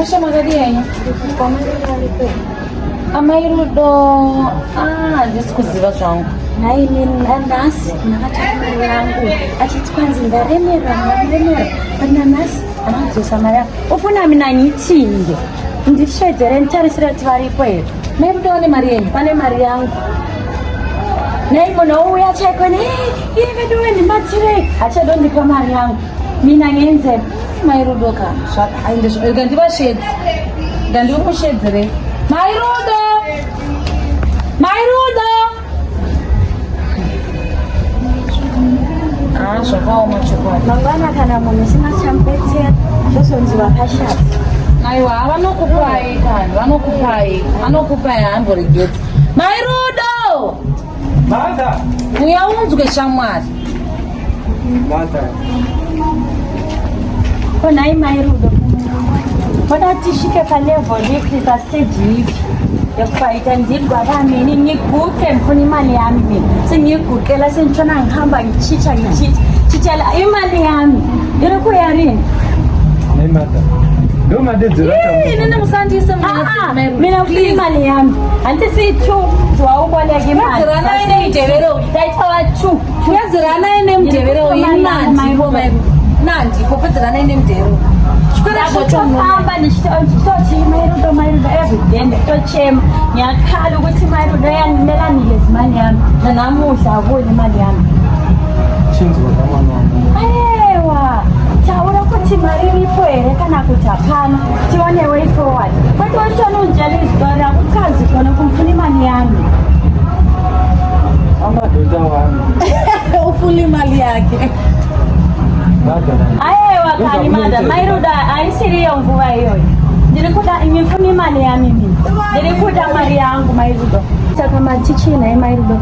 Masha magadi yenyu. Amairudo ndisikuziva zvangu. Nai nasi nakataka mari yangu achiti kwanzi ndaremera nanasi anadzosa mari yangu ufuna mina nyitinde ndishedzere nditarisira kuti varipo here. Mairudo ane mari yenyu? Pane mari yangu. Nai munhu ouya chaiko iveduwe ndimatirei achadondipa mari yangu mina nyenze Mairudo ka ngandivashedzi ngandimushedzere Mairudo zvakaoma chokwadi. mangwana kana munhu sina chamubetsera zvozonzi vakashata. Aiwa vanokupai kani vanokupai hamboregedzi. Mairudo uya unzwe shamwari. Konai Mairudo toda tisvike palevhel ipi pastage ipi yekupaita ndirwa vamini nyiguke mfuni imali yami mina senyigukela senditshona ngihamba ngitshitsha ngitshitshela imali yami iri kuya rini Nene musandise mina mfuna imali yami handisiyi-2 wauboleka imali taitawa 2 yazirana ine mudhevero nandi popedzerana ine mudhevero tofamba ndichitoti Mairudo everyday nditochema ngiyakhala ukuthi Mairudo yandimelanile zimali yami nanamuhla akuli imali yami. Ewa taura kuti mari iripo here kana kuti hapana tione way forward kwete wachitona unjela izidori akukazi kona kumfuna imali yami. ufuna imali yake. Aiwa kani mada Mairudo aisiriyo nguva iyoyo ndirikuda ngifuna imali yami mina ndirikuda mari yangu Mairudo saka matichina Mairudo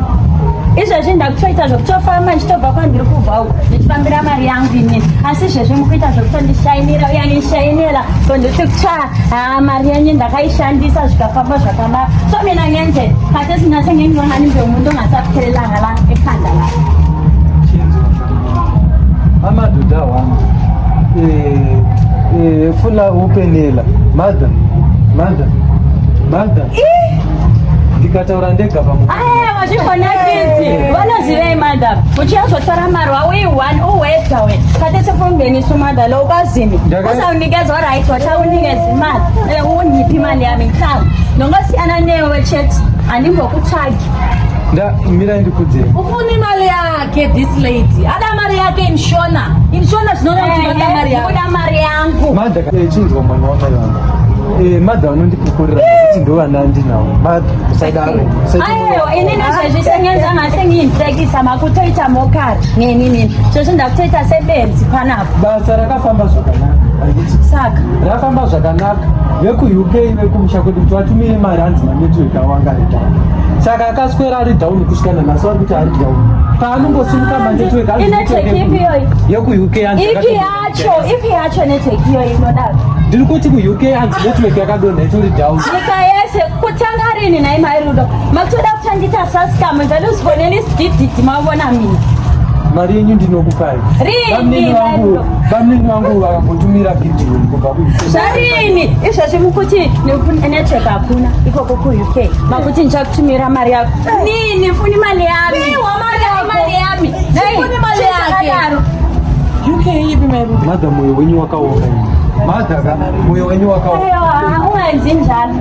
izvezvi ndakutoita zvokutofamba ndichitobva kwandiri kubva uko ndichifambira mari yangu inini asi izvezvi mukuita zvokutondishainira uyanishainira tonditi kutsva mari yenyu ndakaishandisa zvikafamba zvakanaka so mina ngenze kati sinyasengendiona nimbemundu ngasakuterelanga la ekhanda la amadoda wami funa upenela madam ndikataura ndega vazvikonakidzi vanozivei madam uchiyazotora mari wauyi-1 uwedga we kati sefungenisu madam loukazimi usaunikezwa right wataunikezi mali unyipi mali yami nkamu nongosiyana newe cheti handimbokutsvagi mira ndikudzira ufuna imali yake this lady ada mari yake inshona zvinoda kuti vada mari yake kuda mari yangu chinzwa mwana wamai vangu madha unondipukurira kuti ndova ndandinawo usadaro aiwa inini zvezvi sengenzanga sengiimfekisa makutoita mokari nenini zvezvi ndakutoita sebenzi panapo basa rakafamba zvakanaka saka rakafamba zvakanaka veku-UK vekumusha kwedu kuti vatumire mari hanzi manetwork awanga ari down saka akaswera ari down kusvika nanhasi vari kuti ari down paanongosimuka manetwork inetwork ipi iyoyi yeku-UK ipi yacho network iyoyi inodaro ndiri kuti ku-UK hanzi network yakadonha itori down nyika yese kutanga rini nai Mairudo makutoda kutangita saskam ndaluziboneni sidhidhidhi mavona mina mari yenyu ndinokupai vamini vangu vakambotumira bhidioni kubva zvarini izvezvi mukuti network hakuna ikoko ku-UK makuti ndichakutumira mari yako nini funi mali yami UK ipi Mairudo? madha mwoyo wenyu wakaonga madhaka mwoyo wenyu wakaonga ungaenzi njalo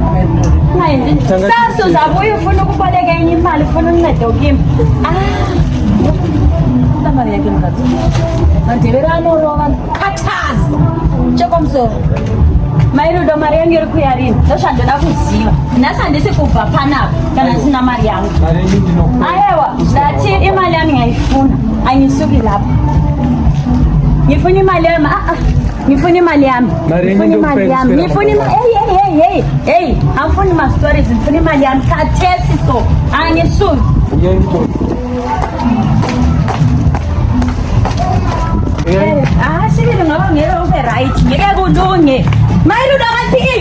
saso zabuye ufuna ukuboleka enye imali ufuna uncede ukimi Kuda mari yake mukadzi mandevero anorova kataza chekomsoro. Mairudo mari yangu iri kuya rini ndozvandoda kuziva nhasi handisi kubva panapa kana sina mari yangu aiwa ndati imali yami ngaifuna anyisuki lapha ngifuna imali yami ngifuna imali yami hey amfuni ma-stories ngifuna imali yami khathesi so angisuki sibili ngoba ngeke ube right ngeke kulunge Mairudo akathi